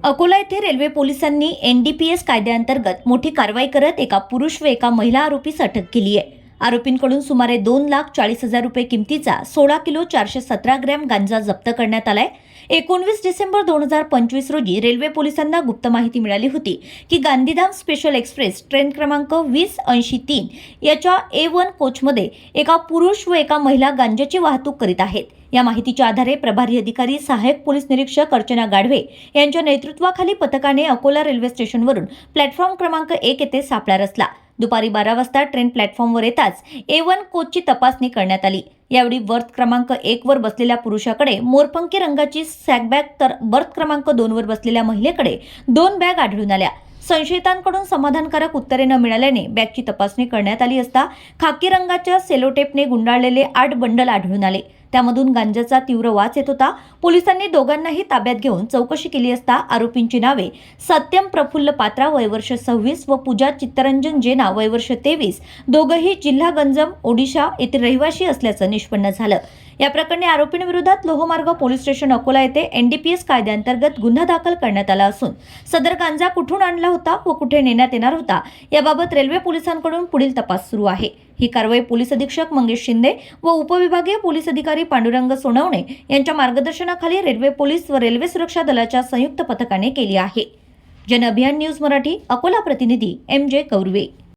अकोला येथे रेल्वे पोलिसांनी NDPS कायद्याअंतर्गत मोठी कारवाई करत एका पुरुष व एका महिला आरोपीस अटक केली आहे। आरोपींकडून सुमारे 2,40,000 रुपये किमतीचा 16 किलो 417 ग्रॅम गांजा जप्त करण्यात आलाय। 19 डिसेंबर 2025 रोजी रेल्वे पोलिसांना गुप्त माहिती मिळाली होती की गांधीधाम स्पेशल एक्सप्रेस ट्रेन क्रमांक 2083 याच्या A1 कोचमध्ये एका पुरुष व एका महिला गांजाची वाहतूक करीत आहेत। या माहितीच्या आधारे प्रभारी अधिकारी सहाय्यक पोलीस निरीक्षक अर्चना गाढवे यांच्या नेतृत्वाखाली पथकाने अकोला रेल्वे स्टेशनवरून प्लॅटफॉर्म क्रमांक 1 येथे सापळा रचला। दुपारी 12 वाजता ट्रेन प्लॅटफॉर्मवर येताच A1 कोचची तपासणी करण्यात आली। यावेळी बर्थ क्रमांक 1 वर बसलेल्या पुरुषाकडे मोरपंखी रंगाची सॅकबॅग तर बर्थ क्रमांक 2 वर बसलेल्या महिलेकडे 2 बॅग आढळून आल्या। संशयितांकडून समाधानकारक उत्तरे न मिळाल्याने बॅगची तपासणी करण्यात आली असता खाकी रंगाच्या सेलोटेपने गुंडाळलेले 8 बंडल आढळून आले। त्यामधून गांजाचा तीव्र वास येत होता। पोलिसांनी दोघांनाही ताब्यात घेऊन चौकशी केली असता आरोपींची नावे सत्यम प्रफुल्ल पात्रा वय वर्ष 26 व पूजा चित्तरंजन जेना वय वर्ष 23 दोघंही जिल्हा गंजम ओडिशा येथील रहिवासी असल्याचं निष्पन्न झालं। या प्रकरणी आरोपींविरोधात लोहमार्ग पोलीस स्टेशन अकोला येथे NDPS कायद्याअंतर्गत गुन्हा दाखल करण्यात आला असून सदर गांजा कुठून आणला होता व कुठे नेण्यात येणार होता याबाबत रेल्वे पोलिसांकडून पुढील तपास सुरू आहे। ही कारवाई पोलीस अधीक्षक मंगेश शिंदे व उपविभागीय पोलीस अधिकारी पांडुरंग सोनवणे यांच्या मार्गदर्शनाखाली रेल्वे पोलीस व रेल्वे सुरक्षा दलाच्या संयुक्त पथकाने केली आहे। जन अभियान न्यूज मराठी अकोला प्रतिनिधी MJ कौरवे।